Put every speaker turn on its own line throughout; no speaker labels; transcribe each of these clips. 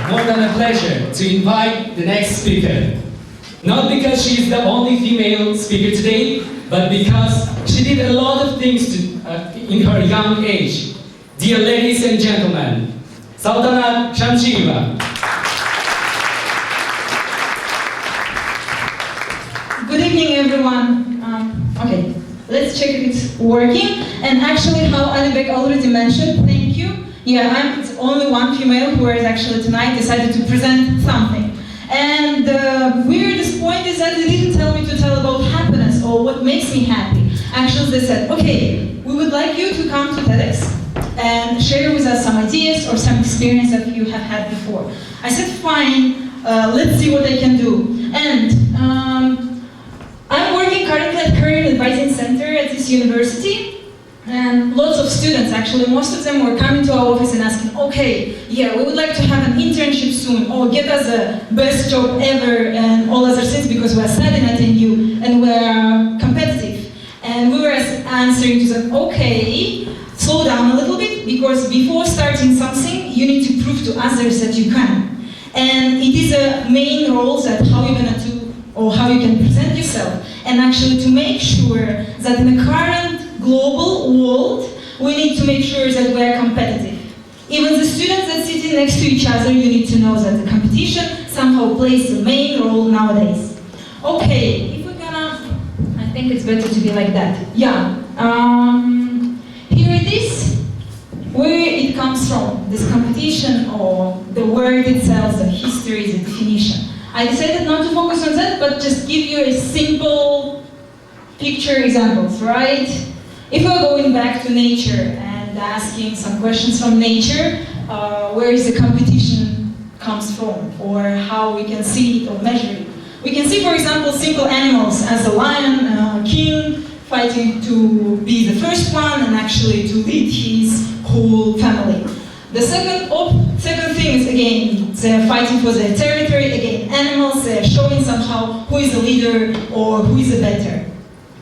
more than a pleasure to invite the next speaker. Not because she is the only female speaker today, but because she did a lot of things in her young age. Dear ladies and gentlemen, Saltanat Shamshieva.
Good evening, everyone. Okay, let's check if it's working. And actually, how Alibek already mentioned, thank you. Yeah, I'm the only one female who has actually tonight decided to present something. And the weirdest point is that they didn't tell me to tell about happiness or what makes me happy. Actually, they said, okay, we would like you to come to TEDx and share with us some ideas or some experience that you have had before. I said, fine, let's see what I can do. And I'm working currently at Career Advising Center at this university. And lots of students, actually, most of them were coming to our office and asking, okay, yeah, we would like to have an internship soon, or get us the best job ever, and all other things, because we are studying at NU, and we are competitive. And we were answering to them, okay, slow down a little bit, because before starting something, you need to prove to others that you can. And it is a main role that how you're gonna do, or how you can present yourself, and actually to make sure that in the current global world, we need to make sure that we are competitive. Even the students that sit next to each other, you need to know that the competition somehow plays the main role nowadays. Okay, if we're gonna, I think it's better to be like that. Yeah, here it is, where it comes from, this competition or the word itself, the history, the definition. I decided not to focus on that, but just give you a simple picture examples, right? If we're going back to nature and asking some questions from nature, where is the competition comes from, or how we can see it or measure it. We can see, for example, simple animals as a lion, king, fighting to be the first one and actually to lead his whole family. The second thing is, again, they're fighting for their territory. Again, animals, they're showing somehow who is the leader or who is the better.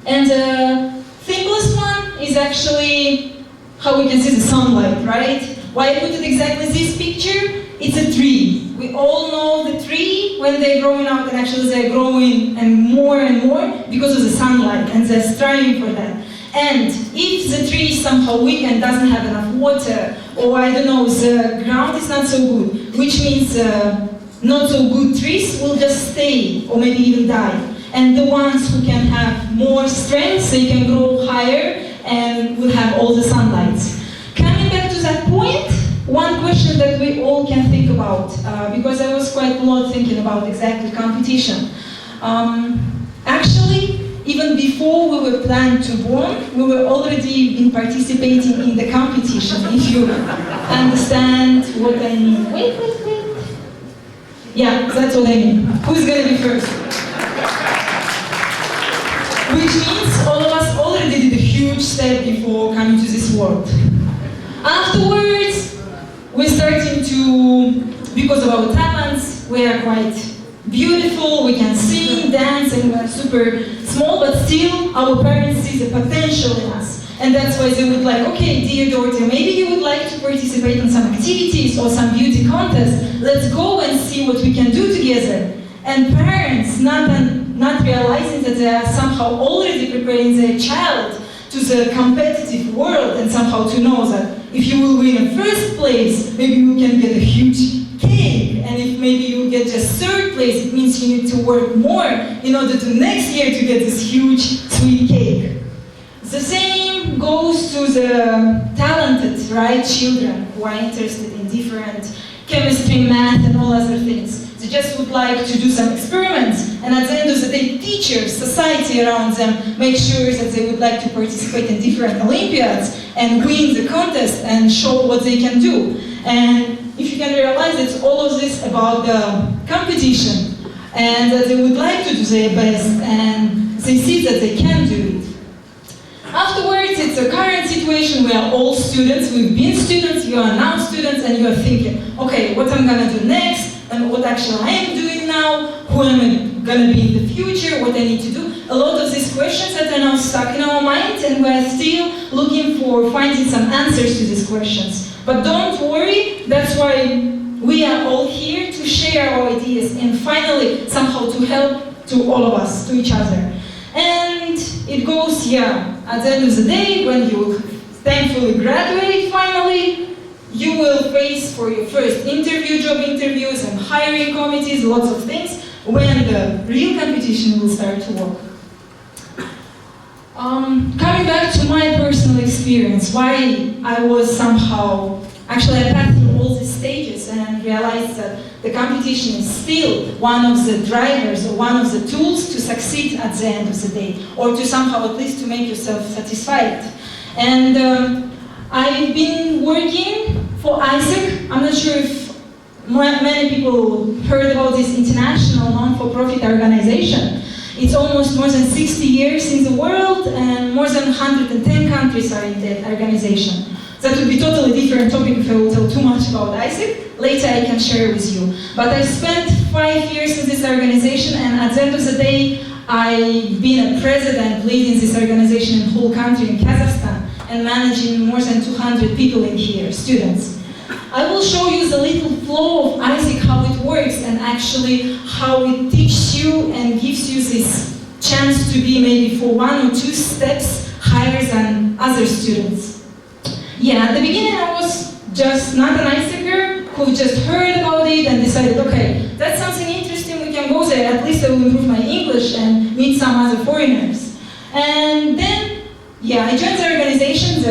And the simplest one is actually how we can see the sunlight, right? Why I put it exactly this picture? It's a tree. We all know the tree when they're growing out, and actually they're growing and more because of the sunlight, and they're striving for that. And if the tree is somehow weak and doesn't have enough water, or I don't know, the ground is not so good, which means not so good trees will just stay or maybe even die. And the ones who can have more strength, they can grow higher and will have all the sunlight. Coming back to that point, one question that we all can think about, because I was quite a lot thinking about exactly competition. Actually, even before we were planned to born, we were already been participating in the competition, if you understand what I mean. Wait. Yeah, that's what I mean. Who's gonna be first? Which means all of us already did a huge step before coming to this world. Afterwards, we're starting to, because of our talents, we are quite beautiful, we can sing, dance, and we're super small, but still our parents see the potential in us. And that's why they would like, okay, dear daughter, maybe you would like to participate in some activities or some beauty contest. Let's go and see what we can do together. And parents, not realizing that they are somehow already preparing their child to the competitive world, and somehow to know that if you will win in first place, maybe you can get a huge cake, and if maybe you get just third place, it means you need to work more in order to next year to get this huge sweet cake. The same goes to the talented, right, children who are interested in different chemistry, math, and all other things. They just would like to do some experiments, and at the end of the day, teachers, society around them make sure that they would like to participate in different Olympiads and win the contest and show what they can do. And if you can realize, it's all of this about the competition, and that they would like to do their best, and they see that they can do it. Afterwards, it's a current situation. We are all students, we've been students, you are now students, and you are thinking, okay, what I'm gonna do next, and what actually I am doing now, who am I gonna be in the future, what I need to do. A lot of these questions that are now stuck in our mind, and we're still looking for finding some answers to these questions. But don't worry, that's why we are all here to share our ideas and finally somehow to help to all of us, to each other. And it goes, at the end of the day, when you thankfully graduate finally, you will face for your first interview, job interviews and hiring committees, lots of things, when the real competition will start to work. Coming back to my personal experience, why I was somehow, actually I passed through all these stages and realized that the competition is still one of the drivers or one of the tools to succeed at the end of the day, or to somehow at least to make yourself satisfied. And I've been working for ISEC. I'm not sure if many people heard about this international non-for-profit organization. It's almost more than 60 years in the world, and more than 110 countries are in that organization. That would be a totally different topic if I will tell too much about ISEC. Later I can share with you. But I spent 5 years in this organization, and at the end of the day, I've been a president leading this organization in the whole country in Kazakhstan, and managing more than 200 people in here, students. I will show you the little flow of ISEC, how it works, and actually how it teaches you and gives you this chance to be maybe for 1 or 2 steps higher than other students. At the beginning I was just not an ISECer who just heard about it and decided, okay, that's something interesting, we can go there, at least I will improve my English and meet some other foreigners. And then, I joined the organization.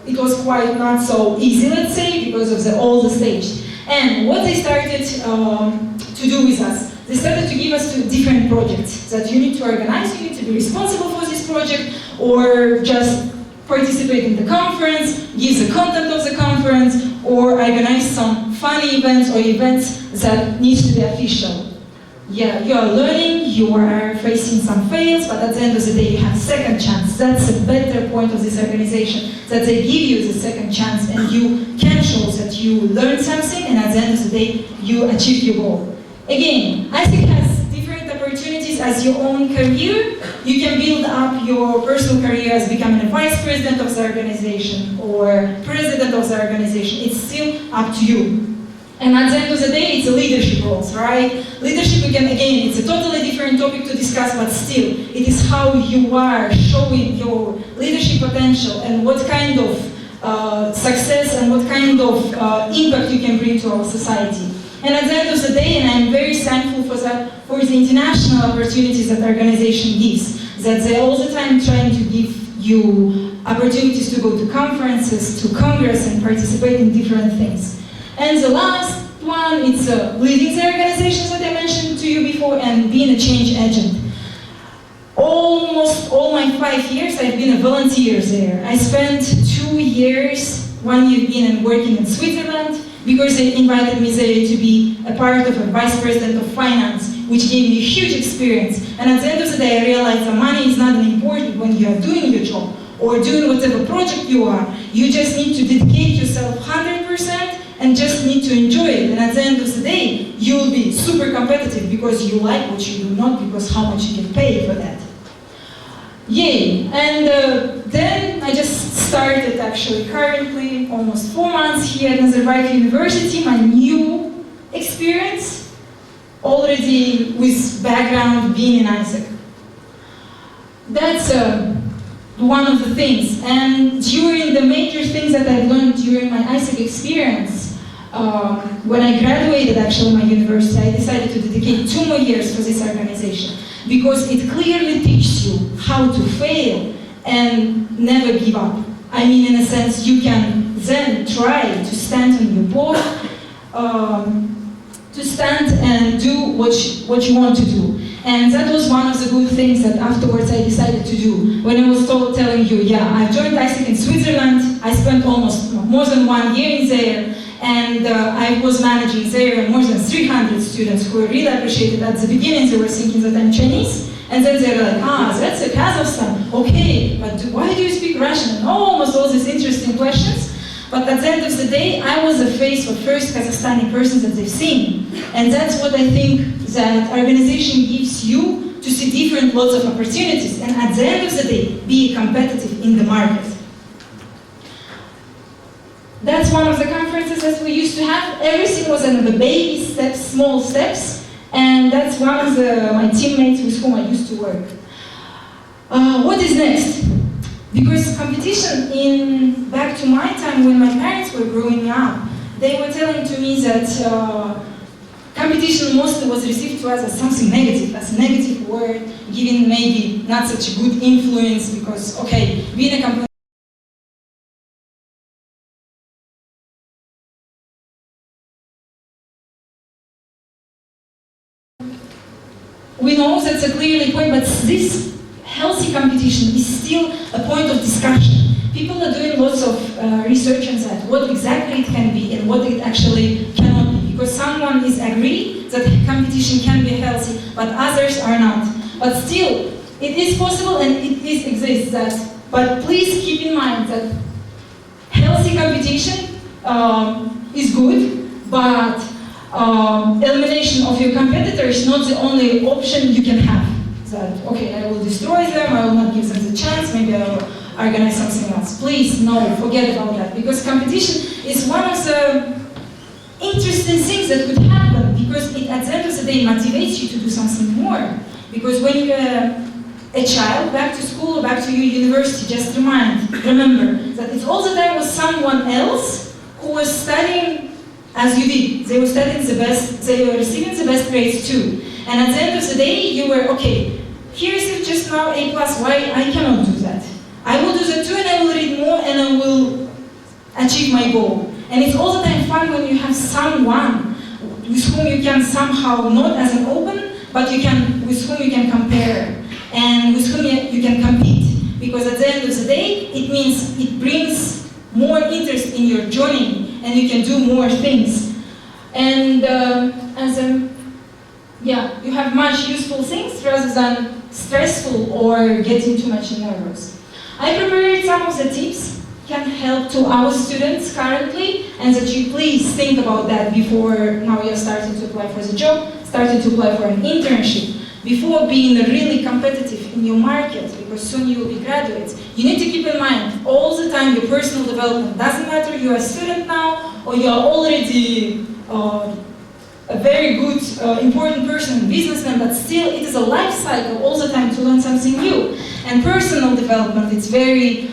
It was quite not so easy, let's say, because of all the stage. And what they started to do with us, they started to give us 2 different projects that you need to organize, you need to be responsible for this project, or just participate in the conference, give the content of the conference, or organize some funny events or events that need to be official. You are learning, you are facing some fails, but at the end of the day you have second chance. That's a better point of this organization, that they give you the second chance and you can show that you learned something, and at the end of the day you achieve your goal. Again, ISEC has different opportunities as your own career. You can build up your personal career as becoming a vice president of the organization or president of the organization. It's still up to you. And at the end of the day, it's a leadership roles, right? Leadership, again, it's a totally different topic to discuss, but still, it is how you are showing your leadership potential and what kind of success and what kind of impact you can bring to our society. And at the end of the day, and I'm very thankful for that, for the international opportunities that the organization gives, that they're all the time trying to give you opportunities to go to conferences, to Congress, and participate in different things. And the last one, it's leading the organizations that I mentioned to you before and being a change agent. Almost all my 5 years, I've been a volunteer there. I spent 2 years, 1 year being and working in Switzerland, because they invited me there to be a part of a vice president of finance, which gave me a huge experience. And at the end of the day, I realized that money is not important when you are doing your job or doing whatever project you are. You just need to dedicate yourself 100%. And just need to enjoy it, and at the end of the day, you will be super competitive because you like what you do, not because how much you get paid for that. Yay! And then I just started actually currently, almost 4 months here at Nazarbayev University, my new experience, already with background being in ISEC. That's one of the things. And during the major things that I've learned during my ISEC experience, when I graduated actually my university, I decided to dedicate 2 more years for this organization because it clearly teaches you how to fail and never give up. I mean, in a sense, you can then try to stand on your board, to stand and do what you want to do. And that was one of the good things that afterwards I decided to do. When I was telling you, I joined ISEC in Switzerland, I spent almost more than 1 year in there, and I was managing there more than 300 students who really appreciated. At the beginning they were thinking that I'm Chinese, and then they were like, that's a Kazakhstan, okay, but why do you speak Russian? And almost all these interesting questions. But at the end of the day, I was the face of first Kazakhstani person that they've seen. And that's what I think that organization gives you to see different lots of opportunities. And at the end of the day, be competitive in the market. That's one of the conferences conferences that we used to have, everything was in the baby steps, small steps, and that's one of my teammates with whom I used to work. What is next? Because competition back to my time when my parents were growing up, they were telling to me that competition mostly was received to us as something negative, as a negative word, giving maybe not such a good influence because, okay, being a competition we know that's a clearly point, but this healthy competition is still a point of discussion. People are doing lots of research on that, what exactly it can be and what it actually cannot be. Because someone is agree that competition can be healthy, but others are not. But still, it is possible and it exists that. But please keep in mind that healthy competition is good, but elimination of your competitor is not the only option you can have. That, okay, I will destroy them, I will not give them the chance, maybe I will organize something else. Please, no, forget about that. Because competition is one of the interesting things that could happen, because it, at the end of the day, motivates you to do something more. Because when you're a child, back to school or back to your university, just remember that it's all the time was someone else who was studying as you did. They were studying the best, they were receiving the best grades too. And at the end of the day, you were, okay, here is just now A+, why I cannot do that? I will do that too and I will read more and I will achieve my goal. And it's all the time fun when you have someone with whom you can somehow, not as an open, but with whom you can compare and with whom you can compete. Because at the end of the day, it means it brings more interest in your journey and you can do more things. And you have much useful things rather than stressful or getting too much nervous. I prepared some of the tips can help to our students currently, and that you please think about that before now you're starting to apply for the job, starting to apply for an internship, before being really competitive in your market, because soon you will be graduates. You need to keep in mind all the time your personal development. Doesn't matter you're a student now or you're already a very good, important person, businessman, but still it is a life cycle all the time to learn something new. And personal development, it's very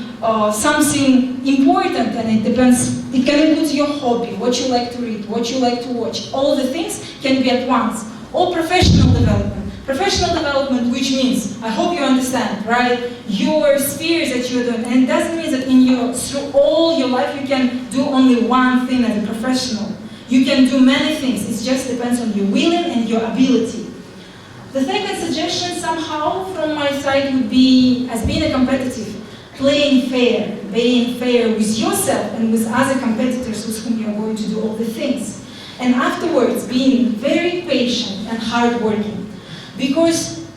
something important, and it depends, it can include your hobby, what you like to read, what you like to watch. All the things can be at once. Or professional development. Professional development, which means, I hope you understand, right? Your spheres that you're doing, and it doesn't mean that through all your life you can do only one thing as a professional. You can do many things, it just depends on your willing and your ability. The second suggestion somehow from my side would be, as being a competitive, playing fair with yourself and with other competitors with whom you're going to do all the things. And afterwards, being very patient and hardworking. Because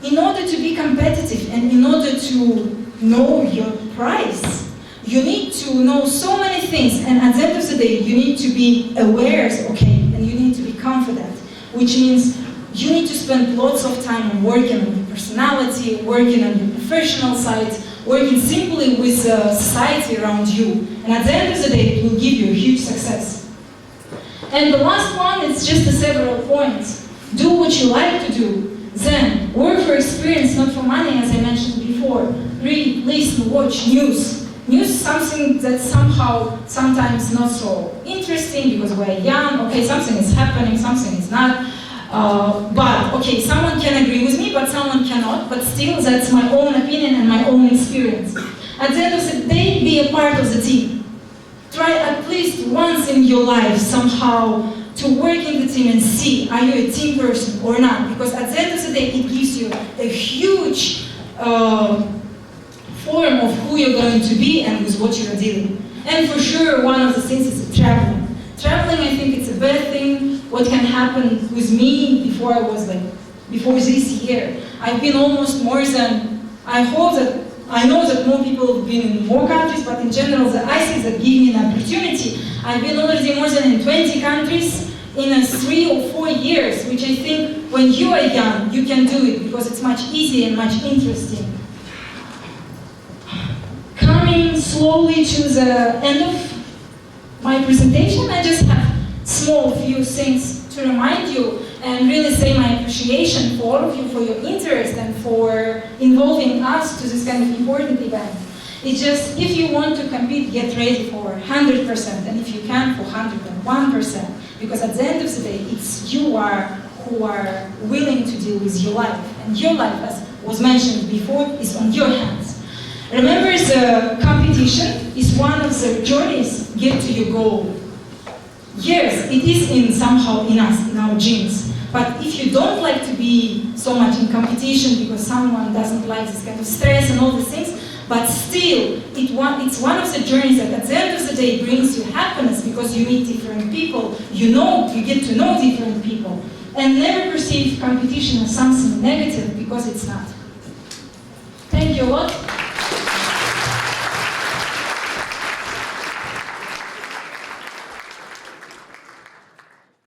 in order to be competitive and in order to know your price, you need to know so many things, and at the end of the day, you need to be aware, okay, and you need to be confident, which means you need to spend lots of time on working on your personality, working on your professional side, working simply with society around you, and at the end of the day, it will give you a huge success. And the last one is just several points. Do what you like to do. Then, work for experience, not for money, as I mentioned before. Read, listen, watch news. News is something that's somehow, sometimes not so interesting because we're young. Okay, something is happening, something is not. But, okay, someone can agree with me, but someone cannot. But still, that's my own opinion and my own experience. At the end of the day, be a part of the team. Try at least once in your life somehow to work in the team and see, are you a team person or not? Because at the end of the day, it gives you a huge form of who you're going to be and with what you're dealing. And for sure, one of the things is traveling. Traveling, I think it's a bad thing. What can happen with me before this year. I've been almost more than, I know that more people have been in more countries, but in general, the ICs that give me an opportunity, I've been already more than in 20 countries in 3 or 4 years, which I think when you are young, you can do it because it's much easier and much interesting. Coming slowly to the end of my presentation. I just have small few things to remind you and really say my appreciation for all of you for your interest and for involving us to this kind of important event. It's just, if you want to compete, get ready for 100%, and if you can, for 101%, because at the end of the day, it's you who are willing to deal with your life, and your life, as was mentioned before, is on your hands. Remember, the competition is one of the journeys get to your goal. Yes, it is somehow in us, in our genes. But if you don't like to be so much in competition because someone doesn't like this kind of stress and all these things, but still, it's one of the journeys that at the end of the day brings you happiness because you meet different people, you get to know different people. And never perceive competition as something negative because it's not. Thank you a lot.